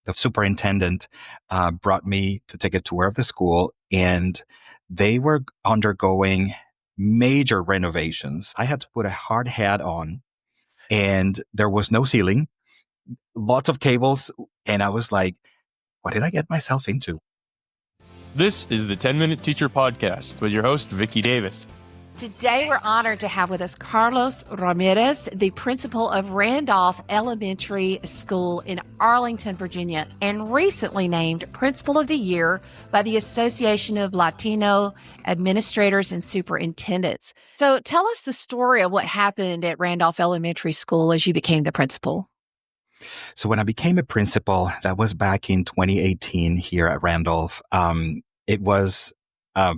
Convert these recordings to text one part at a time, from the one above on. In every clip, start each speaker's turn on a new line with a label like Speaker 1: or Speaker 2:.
Speaker 1: the superintendent brought me to take a tour of the school, and they were undergoing major renovations. I had to put a hard hat on, and there was no ceiling, lots of cables, and I was like, what did I get myself into?
Speaker 2: This is the 10-Minute Teacher Podcast with your host, Vicki Davis.
Speaker 3: Today, we're honored to have with us Carlos Ramirez, the principal of Randolph Elementary School in Arlington, Virginia, and recently named Principal of the Year by the Association of Latino Administrators and Superintendents. So tell us the story of what happened at Randolph Elementary School as you became the principal.
Speaker 1: So when I became a principal, that was back in 2018 here at Randolph. It was a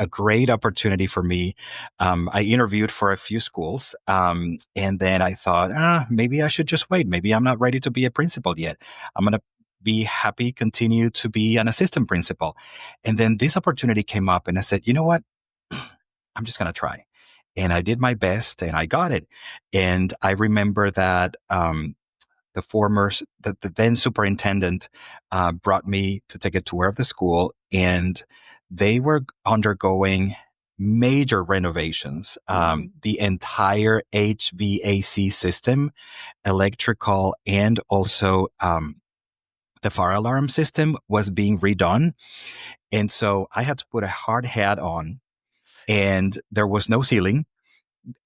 Speaker 1: great opportunity for me. I interviewed for a few schools, and then I thought, maybe I should just wait. Maybe I'm not ready to be a principal yet. I'm going to be happy, continue to be an assistant principal. And then this opportunity came up, and I said, you know what? I'm just going to try. And I did my best, and I got it. And I remember that the then superintendent brought me to take a tour of the school, and they were undergoing major renovations. The entire HVAC system, electrical, and also the fire alarm system was being redone. And so I had to put a hard hat on, and there was no ceiling.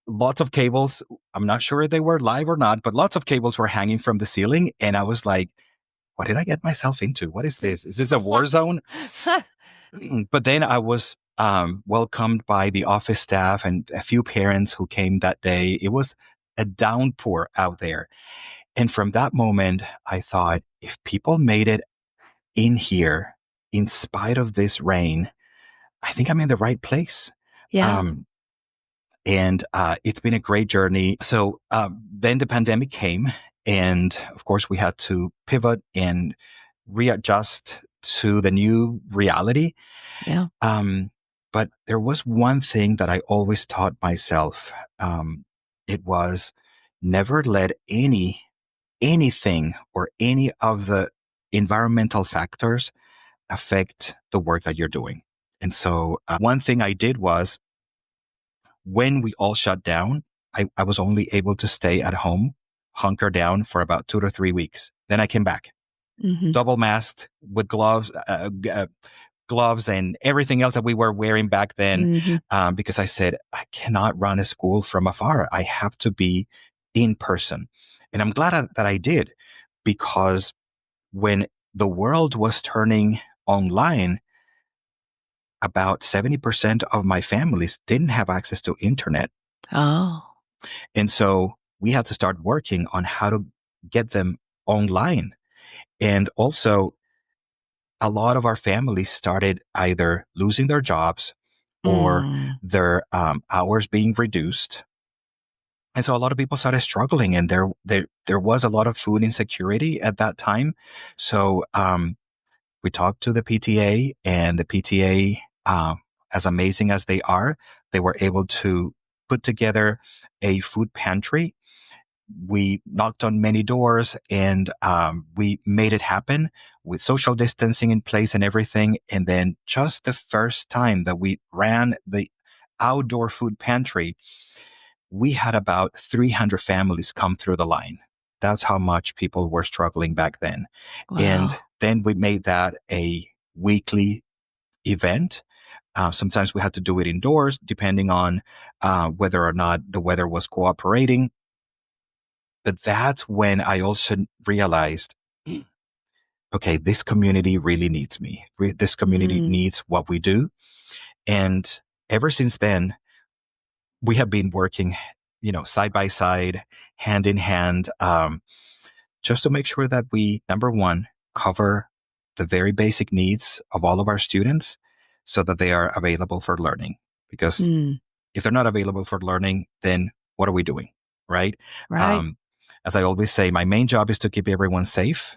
Speaker 1: Lots of cables. I'm not sure if they were live or not, but lots of cables were hanging from the ceiling. And I was like, what did I get myself into? What is this? Is this a war zone? But then I was welcomed by the office staff and a few parents who came that day. It was a downpour out there. And from that moment, I thought, if people made it in here, in spite of this rain, I think I'm in the right place.
Speaker 3: Yeah.
Speaker 1: And it's been a great journey. So then the pandemic came, and of course we had to pivot and readjust to the new reality.
Speaker 3: Yeah.
Speaker 1: But there was one thing that I always taught myself. It was never let anything or any of the environmental factors affect the work that you're doing. And so one thing I did was, when we all shut down, I was only able to stay at home, hunker down for about 2 to 3 weeks. Then I came back, double masked with gloves and everything else that we were wearing back then, because I said, I cannot run a school from afar. I have to be in person. And I'm glad that I did, because when the world was turning online, about 70% of my families didn't have access to internet.
Speaker 3: Oh.
Speaker 1: And so we had to start working on how to get them online. And also, a lot of our families started either losing their jobs or their hours being reduced. And so a lot of people started struggling, and there was a lot of food insecurity at that time. So we talked to the PTA, and the PTA, as amazing as they are, they were able to put together a food pantry. We knocked on many doors, and we made it happen with social distancing in place and everything. And then just the first time that we ran the outdoor food pantry, we had about 300 families come through the line. That's how much people were struggling back then.
Speaker 3: Wow.
Speaker 1: And then we made that a weekly event. Sometimes we had to do it indoors, depending on whether or not the weather was cooperating. But that's when I also realized, okay, this community really needs me. This community needs what we do. And ever since then, we have been working, side by side, hand in hand, just to make sure that we, number one, cover the very basic needs of all of our students so that they are available for learning. Because if they're not available for learning, then what are we doing? Right?
Speaker 3: Right.
Speaker 1: As I always say, my main job is to keep everyone safe,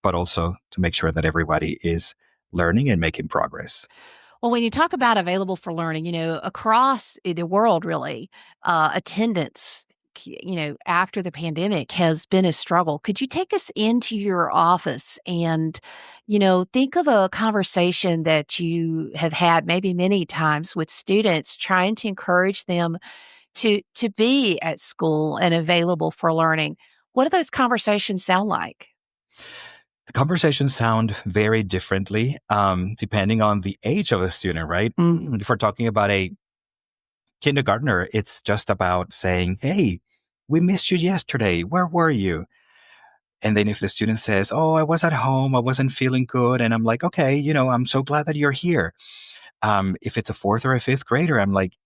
Speaker 1: but also to make sure that everybody is learning and making progress.
Speaker 3: Well, when you talk about available for learning, across the world, really, attendance after the pandemic has been a struggle. Could you take us into your office and, think of a conversation that you have had maybe many times with students trying to encourage them to be at school and available for learning? What do those conversations sound like?
Speaker 1: The conversations sound very differently depending on the age of the student, right? If we're talking about a kindergartner, it's just about saying, hey, we missed you yesterday. Where were you? And then if the student says, oh, I was at home, I wasn't feeling good. And I'm like, okay, I'm so glad that you're here. If it's a fourth or a fifth grader, I'm like,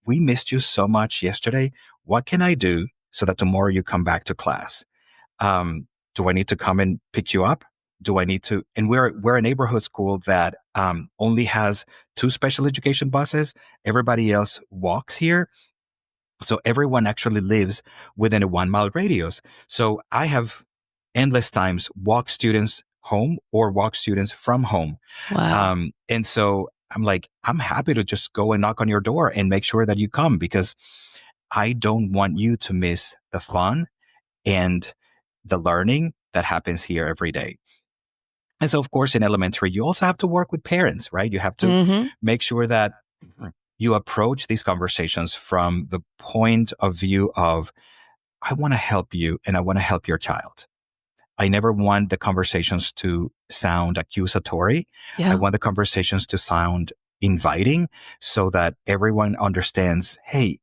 Speaker 1: we missed you so much yesterday. What can I do so that tomorrow you come back to class? Do I need to come and pick you up? Do I need to? And we're a neighborhood school that only has 2 special education buses. Everybody else walks here. So everyone actually lives within a 1-mile radius. So I have endless times walk students home or walk students from home.
Speaker 3: Wow.
Speaker 1: And so I'm like, I'm happy to just go and knock on your door and make sure that you come, because I don't want you to miss the fun and the learning that happens here every day. And so, of course, in elementary, you also have to work with parents, right? You have to make sure that you approach these conversations from the point of view of, I want to help you and I want to help your child. I never want the conversations to sound accusatory.
Speaker 3: Yeah.
Speaker 1: I want the conversations to sound inviting so that everyone understands, hey,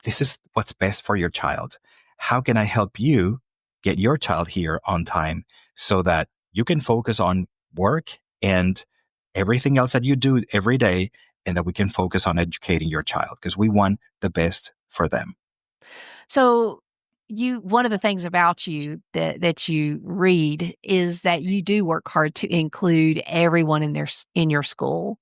Speaker 1: this is what's best for your child. How can I help you get your child here on time so that you can focus on work and everything else that you do every day, and that we can focus on educating your child, because we want the best for them.
Speaker 3: So one of the things about you that you read is that you do work hard to include everyone in your school.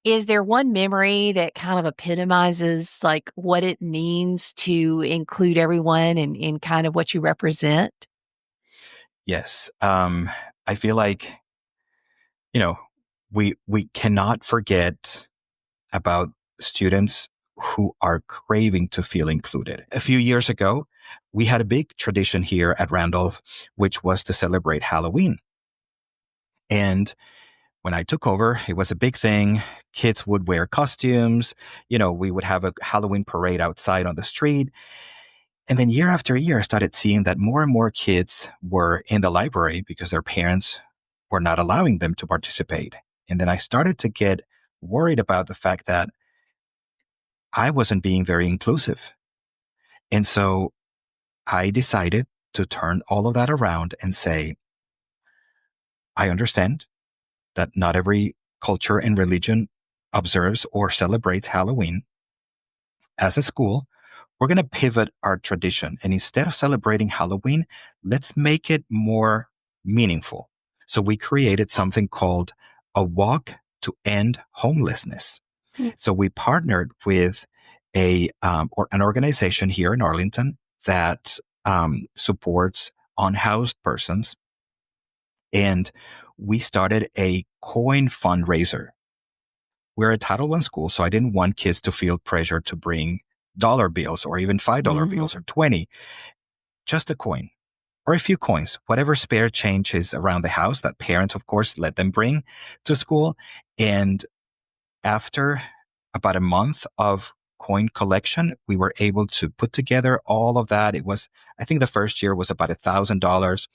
Speaker 3: Is there one memory that kind of epitomizes like what it means to include everyone and kind of what you represent?
Speaker 1: Yes. I feel like, we cannot forget about students who are craving to feel included. A few years ago, we had a big tradition here at Randolph, which was to celebrate Halloween. And when I took over, it was a big thing. Kids would wear costumes. We would have a Halloween parade outside on the street. And then year after year, I started seeing that more and more kids were in the library because their parents were not allowing them to participate. And then I started to get worried about the fact that I wasn't being very inclusive. And so I decided to turn all of that around and say, I understand that not every culture and religion observes or celebrates Halloween. As a school, we're going to pivot our tradition. And instead of celebrating Halloween, let's make it more meaningful. So we created something called a walk to end homelessness. So we partnered with an organization here in Arlington that supports unhoused persons. And we started a coin fundraiser. We're a Title I school, so I didn't want kids to feel pressure to bring dollar bills or even $5 bills or 20, just a coin or a few coins, whatever spare change is around the house that parents, of course, let them bring to school. And after about a month of coin collection, we were able to put together all of that. It was, I think the first year was about $1,000.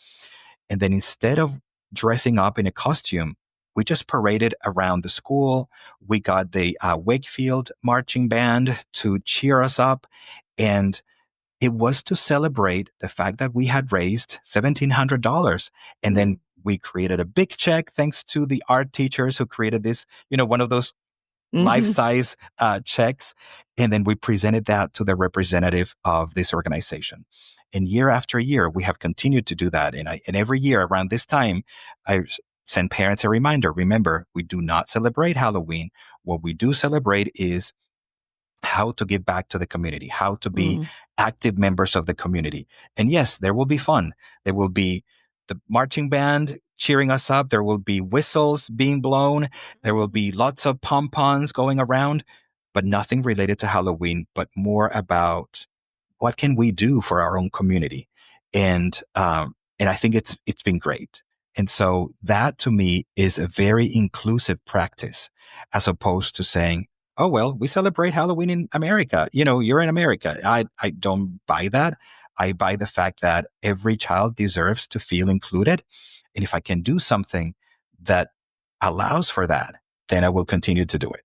Speaker 1: And then instead of dressing up in a costume, we just paraded around the school. We got the Wakefield marching band to cheer us up. And it was to celebrate the fact that we had raised $1,700. And then we created a big check thanks to the art teachers who created this, one of those life-size checks. And then we presented that to the representative of this organization. And year after year, we have continued to do that. And every year around this time, I send parents a reminder. Remember, we do not celebrate Halloween. What we do celebrate is how to give back to the community, how to be active members of the community. And yes, there will be fun. There will be the marching band cheering us up. There will be whistles being blown. There will be lots of pom-poms going around, but nothing related to Halloween, but more about what can we do for our own community? And I think it's been great. And so that to me is a very inclusive practice, as opposed to saying, oh, well, we celebrate Halloween in America. You're in America. I don't buy that. I buy the fact that every child deserves to feel included. And if I can do something that allows for that, then I will continue to do it.